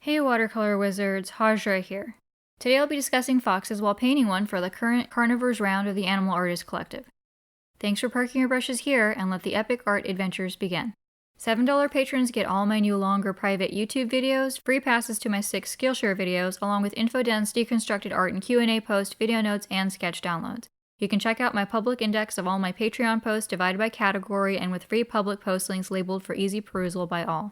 Hey watercolor wizards, Hajra here. Today I'll be discussing foxes while painting one for the current Carnivores round of the Animal Artist Collective. Thanks for parking your brushes here and let the epic art adventures begin. $7 patrons get all my new longer private YouTube videos, free passes to my 6 Skillshare videos, along with info-dense deconstructed art and Q&A posts, video notes, and sketch downloads. You can check out my public index of all my Patreon posts divided by category and with free public post links labeled for easy perusal by all.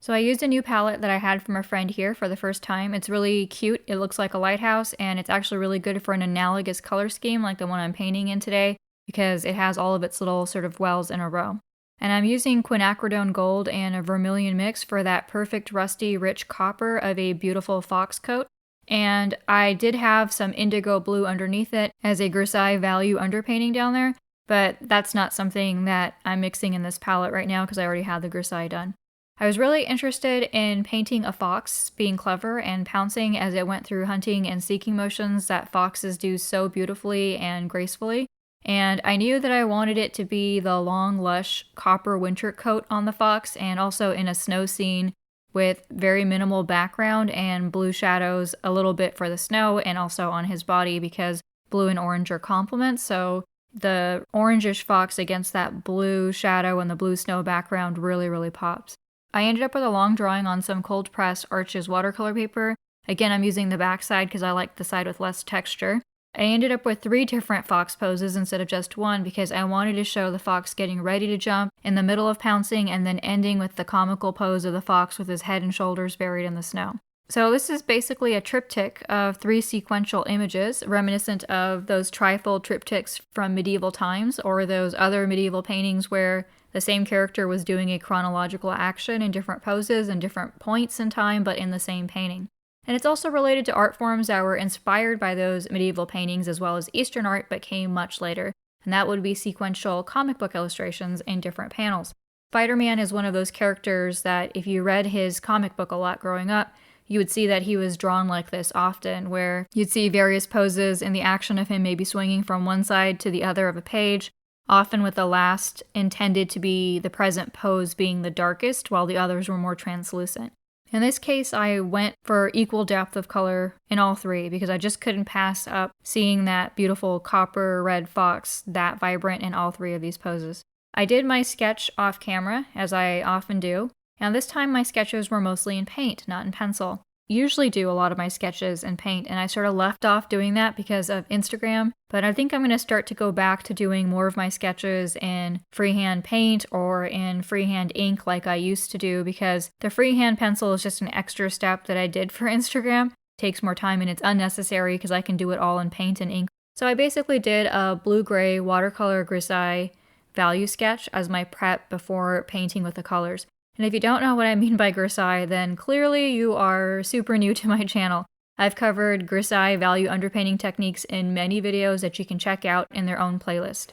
So I used a new palette that I had from a friend here for the first time. It's really cute, it looks like a lighthouse, and it's actually really good for an analogous color scheme like the one I'm painting in today because it has all of its little sort of wells in a row. And I'm using quinacridone gold and a vermilion mix for that perfect rusty rich copper of a beautiful fox coat. And I did have some indigo blue underneath it as a Grisaille value underpainting down there, but that's not something that I'm mixing in this palette right now because I already had the Grisaille done. I was really interested in painting a fox being clever and pouncing as it went through hunting and seeking motions that foxes do so beautifully and gracefully. And I knew that I wanted it to be the long, lush copper winter coat on the fox and also in a snow scene with very minimal background and blue shadows a little bit for the snow and also on his body because blue and orange are complements. So the orangish fox against that blue shadow and the blue snow background really pops. I ended up with a long drawing on some cold press Arches watercolor paper. Again, I'm using the back side because I like the side with less texture. I ended up with 3 different fox poses instead of just one because I wanted to show the fox getting ready to jump in the middle of pouncing and then ending with the comical pose of the fox with his head and shoulders buried in the snow. So this is basically a triptych of 3 sequential images reminiscent of those trifold triptychs from medieval times or those other medieval paintings where the same character was doing a chronological action in different poses and different points in time, but in the same painting. And it's also related to art forms that were inspired by those medieval paintings as well as Eastern art, but came much later. And that would be sequential comic book illustrations in different panels. Spider-Man is one of those characters that if you read his comic book a lot growing up, you would see that he was drawn like this often, where you'd see various poses in the action of him maybe swinging from one side to the other of a page, often with the last intended to be the present pose being the darkest, while the others were more translucent. In this case, I went for equal depth of color in all 3 because I just couldn't pass up seeing that beautiful copper red fox that vibrant in all 3 of these poses. I did my sketch off camera, as I often do, and this time my sketches were mostly in paint, not in pencil. I usually do a lot of my sketches in paint, and I sort of left off doing that because of Instagram, but I think I'm going to start to go back to doing more of my sketches in freehand paint or in freehand ink like I used to do because the freehand pencil is just an extra step that I did for Instagram. It takes more time and it's unnecessary because I can do it all in paint and ink. So I basically did a blue-gray watercolor Grisaille value sketch as my prep before painting with the colors. And if you don't know what I mean by Grisaille, then clearly you are super new to my channel. I've covered Grisaille value underpainting techniques in many videos that you can check out in their own playlist.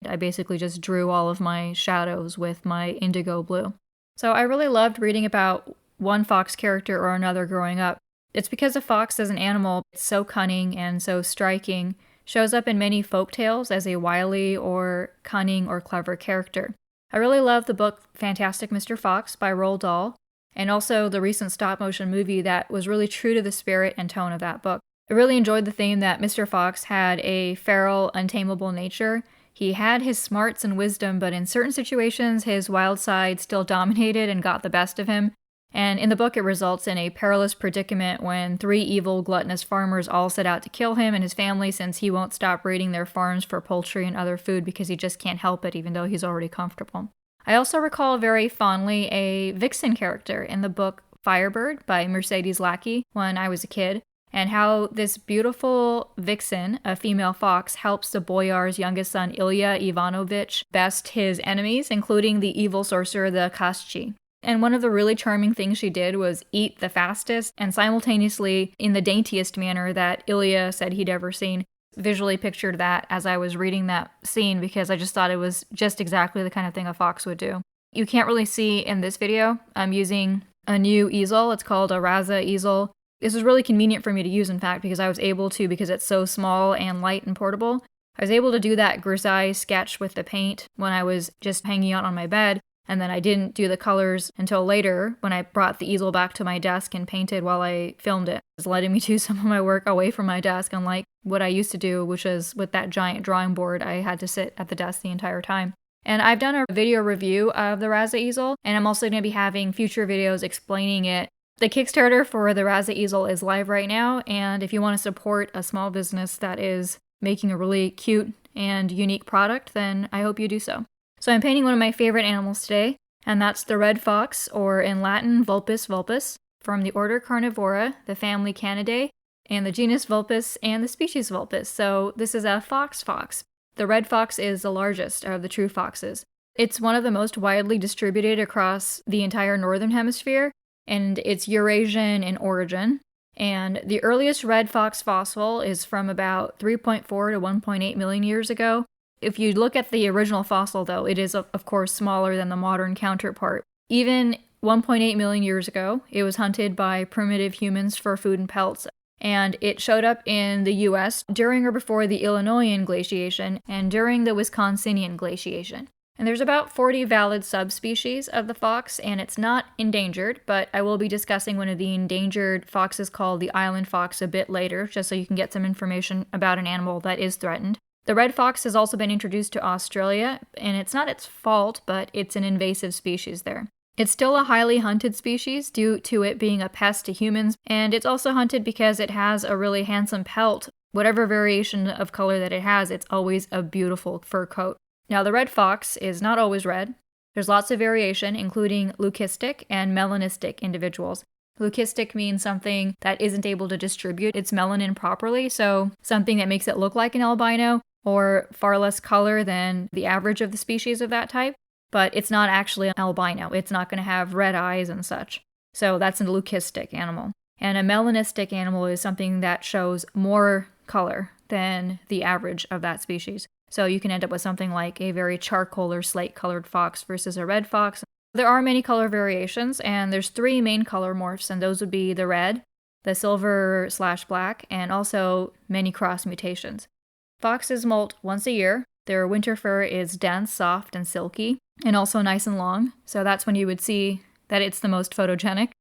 I basically just drew all of my shadows with my indigo blue. So I really loved reading about one fox character or another growing up. It's because a fox as an animal, it's so cunning and so striking, shows up in many folk tales as a wily or cunning or clever character. I really love the book Fantastic Mr. Fox by Roald Dahl, and also the recent stop-motion movie that was really true to the spirit and tone of that book. I really enjoyed the theme that Mr. Fox had a feral, untamable nature. He had his smarts and wisdom, but in certain situations his wild side still dominated and got the best of him. And in the book, it results in a perilous predicament when 3 evil, gluttonous farmers all set out to kill him and his family since he won't stop raiding their farms for poultry and other food because he just can't help it even though he's already comfortable. I also recall very fondly a vixen character in the book Firebird by Mercedes Lackey when I was a kid, and how this beautiful vixen, a female fox, helps the boyar's youngest son Ilya Ivanovich best his enemies, including the evil sorcerer the Kashchi. And one of the really charming things she did was eat the fastest and simultaneously in the daintiest manner that Ilya said he'd ever seen. Visually pictured that as I was reading that scene because I just thought it was just exactly the kind of thing a fox would do. You can't really see in this video. I'm using a new easel. It's called a Raza easel. This was really convenient for me to use, in fact, because I was able to, because it's so small and light and portable, I was able to do that Grisaille sketch with the paint when I was just hanging out on my bed. And then I didn't do the colors until later when I brought the easel back to my desk and painted while I filmed it. It was letting me do some of my work away from my desk, unlike what I used to do, which is with that giant drawing board, I had to sit at the desk the entire time. And I've done a video review of the Raza easel, and I'm also going to be having future videos explaining it. The Kickstarter for the Raza easel is live right now, and if you want to support a small business that is making a really cute and unique product, then I hope you do so. So I'm painting one of my favorite animals today, and that's the red fox, or in Latin, Vulpes vulpes, from the order Carnivora, the family Canidae, and the genus Vulpes and the species Vulpes. So this is a fox. The red fox is the largest of the true foxes. It's one of the most widely distributed across the entire northern hemisphere, and it's Eurasian in origin. And the earliest red fox fossil is from about 3.4 to 1.8 million years ago. If you look at the original fossil, though, it is, of course, smaller than the modern counterpart. Even 1.8 million years ago, it was hunted by primitive humans for food and pelts, and it showed up in the U.S. during or before the Illinoisan glaciation and during the Wisconsinian glaciation. And there's about 40 valid subspecies of the fox, and it's not endangered, but I will be discussing one of the endangered foxes called the island fox a bit later, just so you can get some information about an animal that is threatened. The red fox has also been introduced to Australia, and it's not its fault, but it's an invasive species there. It's still a highly hunted species due to it being a pest to humans, and it's also hunted because it has a really handsome pelt. Whatever variation of color that it has, it's always a beautiful fur coat. Now, the red fox is not always red. There's lots of variation, including leucistic and melanistic individuals. Leucistic means something that isn't able to distribute its melanin properly, so something that makes it look like an albino, or far less color than the average of the species of that type, but it's not actually an albino. It's not going to have red eyes and such. So that's a leucistic animal. And a melanistic animal is something that shows more color than the average of that species. So you can end up with something like a very charcoal or slate-colored fox versus a red fox. There are many color variations, and there's 3 main color morphs, and those would be the red, the silver/black, and also many cross mutations. Foxes molt once a year. Their winter fur is dense, soft, and silky, and also nice and long, so that's when you would see that it's the most photogenic,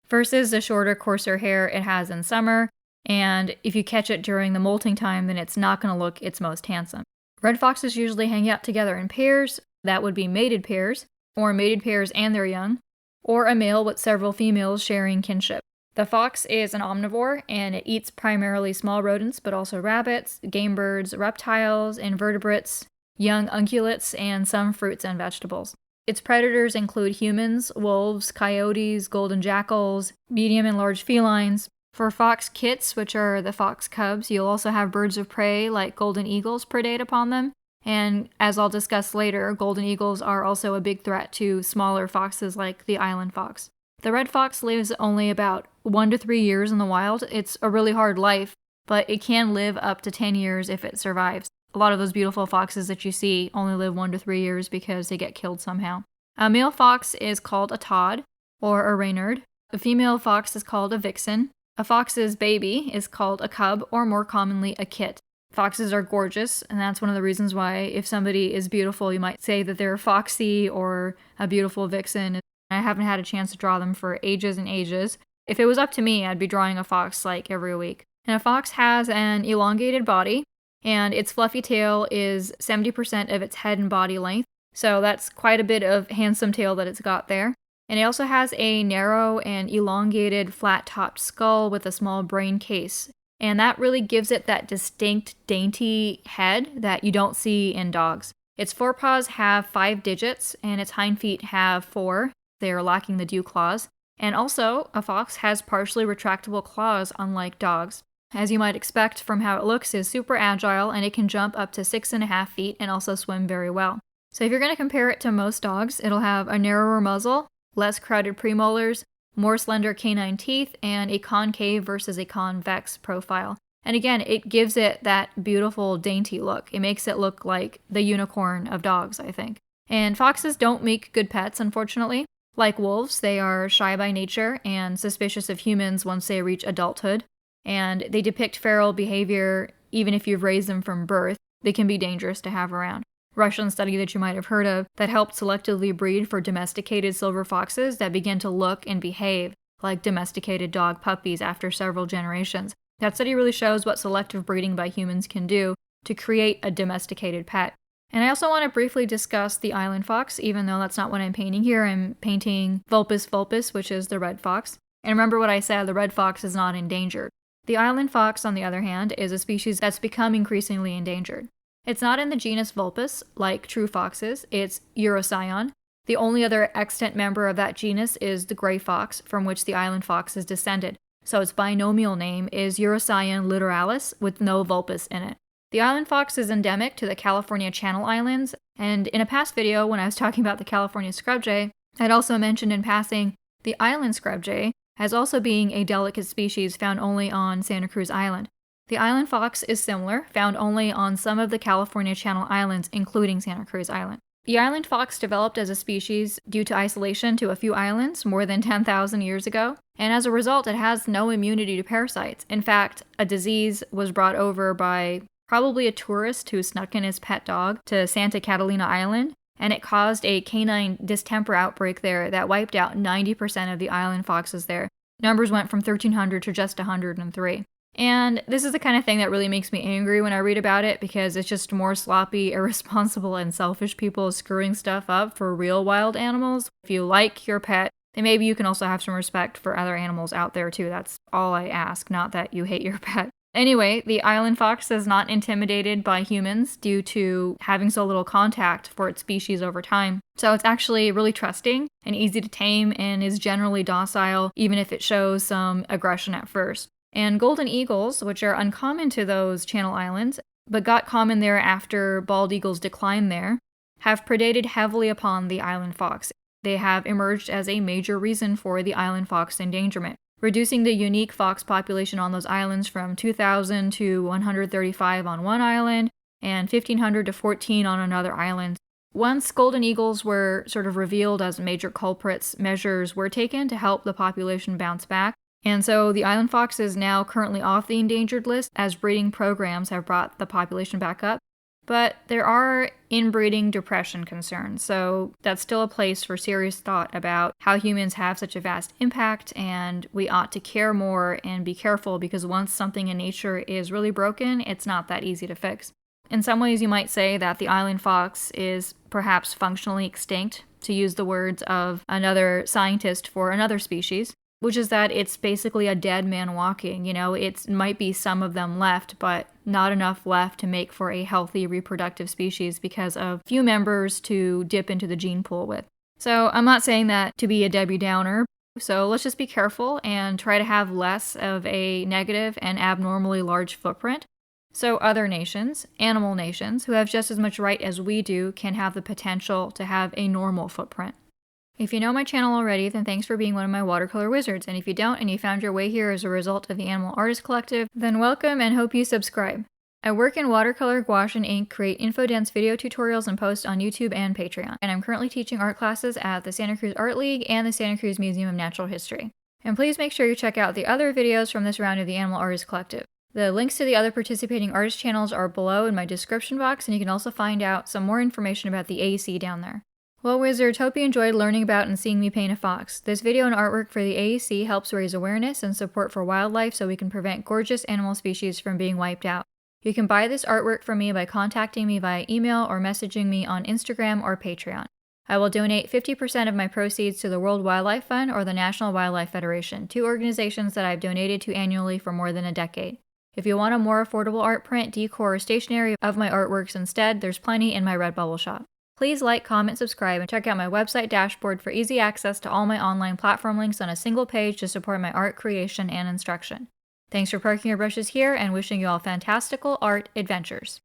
versus the shorter, coarser hair it has in summer, and if you catch it during the molting time, then it's not going to look its most handsome. Red foxes usually hang out together in pairs, that would be mated pairs, or mated pairs and their young, or a male with several females sharing kinship. The fox is an omnivore, and it eats primarily small rodents, but also rabbits, game birds, reptiles, invertebrates, young ungulates, and some fruits and vegetables. Its predators include humans, wolves, coyotes, golden jackals, medium and large felines. For fox kits, which are the fox cubs, you'll also have birds of prey like golden eagles predate upon them. And as I'll discuss later, golden eagles are also a big threat to smaller foxes like the island fox. The red fox lives only about 1 to 3 years in the wild. It's a really hard life, but it can live up to 10 years if it survives. A lot of those beautiful foxes that you see only live 1 to 3 years because they get killed somehow. A male fox is called a tod, or a reynard. A female fox is called a vixen. A fox's baby is called a cub, or more commonly a kit. Foxes are gorgeous, and that's one of the reasons why if somebody is beautiful, you might say that they're foxy or a beautiful vixen. I haven't had a chance to draw them for ages and ages. If it was up to me, I'd be drawing a fox like every week. And a fox has an elongated body, and its fluffy tail is 70% of its head and body length. So that's quite a bit of handsome tail that it's got there. And it also has a narrow and elongated flat-topped skull with a small brain case. And that really gives it that distinct, dainty head that you don't see in dogs. Its forepaws have 5 digits, and its hind feet have 4. They are lacking the dew claws. And also, a fox has partially retractable claws, unlike dogs. As you might expect from how it looks, it's super agile, and it can jump up to 6.5 feet and also swim very well. So if you're going to compare it to most dogs, it'll have a narrower muzzle, less crowded premolars, more slender canine teeth, and a concave versus a convex profile. And again, it gives it that beautiful, dainty look. It makes it look like the unicorn of dogs, I think. And foxes don't make good pets, unfortunately. Like wolves, they are shy by nature and suspicious of humans once they reach adulthood. And they depict feral behavior even if you've raised them from birth. They can be dangerous to have around. Russian study that you might have heard of that helped selectively breed for domesticated silver foxes that began to look and behave like domesticated dog puppies after several generations. That study really shows what selective breeding by humans can do to create a domesticated pet. And I also want to briefly discuss the island fox, even though that's not what I'm painting here. I'm painting Vulpes vulpes, which is the red fox. And remember what I said, the red fox is not endangered. The island fox, on the other hand, is a species that's become increasingly endangered. It's not in the genus Vulpes, like true foxes, it's Urocyon. The only other extant member of that genus is the gray fox, from which the island fox is descended. So its binomial name is Urocyon littoralis, with no Vulpes in it. The island fox is endemic to the California Channel Islands, and in a past video when I was talking about the California scrub jay, I'd also mentioned in passing the island scrub jay as also being a delicate species found only on Santa Cruz Island. The island fox is similar, found only on some of the California Channel Islands, including Santa Cruz Island. The island fox developed as a species due to isolation to a few islands more than 10,000 years ago, and as a result it has no immunity to parasites. In fact, a disease was brought over by probably a tourist who snuck in his pet dog to Santa Catalina Island, and it caused a canine distemper outbreak there that wiped out 90% of the island foxes there. Numbers went from 1,300 to just 103. And this is the kind of thing that really makes me angry when I read about it, because it's just more sloppy, irresponsible, and selfish people screwing stuff up for real wild animals. If you like your pet, then maybe you can also have some respect for other animals out there too. That's all I ask, not that you hate your pet. Anyway, the island fox is not intimidated by humans due to having so little contact for its species over time. So it's actually really trusting and easy to tame and is generally docile, even if it shows some aggression at first. And golden eagles, which are uncommon to those Channel Islands, but got common there after bald eagles declined there, have predated heavily upon the island fox. They have emerged as a major reason for the island fox endangerment, reducing the unique fox population on those islands from 2,000 to 135 on one island and 1,500 to 14 on another island. Once golden eagles were sort of revealed as major culprits, measures were taken to help the population bounce back. And so the island fox is now currently off the endangered list as breeding programs have brought the population back up. But there are inbreeding depression concerns, so that's still a place for serious thought about how humans have such a vast impact, and we ought to care more and be careful, because once something in nature is really broken, it's not that easy to fix. In some ways, you might say that the island fox is perhaps functionally extinct, to use the words of another scientist for another species, which is that it's basically a dead man walking. You know, it might be some of them left, but not enough left to make for a healthy reproductive species because of few members to dip into the gene pool with. So I'm not saying that to be a Debbie Downer, so let's just be careful and try to have less of a negative and abnormally large footprint, so other nations, animal nations, who have just as much right as we do, can have the potential to have a normal footprint. If you know my channel already, then thanks for being one of my watercolor wizards, and if you don't and you found your way here as a result of the Animal Artist Collective, then welcome and hope you subscribe. I work in watercolor, gouache, and ink, create info-dense video tutorials and post on YouTube and Patreon, and I'm currently teaching art classes at the Santa Cruz Art League and the Santa Cruz Museum of Natural History. And please make sure you check out the other videos from this round of the Animal Artist Collective. The links to the other participating artist channels are below in my description box, and you can also find out some more information about the AAC down there. Well, wizards, hope you enjoyed learning about and seeing me paint a fox. This video and artwork for the AAC helps raise awareness and support for wildlife so we can prevent gorgeous animal species from being wiped out. You can buy this artwork from me by contacting me via email or messaging me on Instagram or Patreon. I will donate 50% of my proceeds to the World Wildlife Fund or the National Wildlife Federation, two organizations that I've donated to annually for more than a decade. If you want a more affordable art print, decor, or stationery of my artworks instead, there's plenty in my Redbubble shop. Please like, comment, subscribe, and check out my website dashboard for easy access to all my online platform links on a single page to support my art creation and instruction. Thanks for parking your brushes here, and wishing you all fantastical art adventures.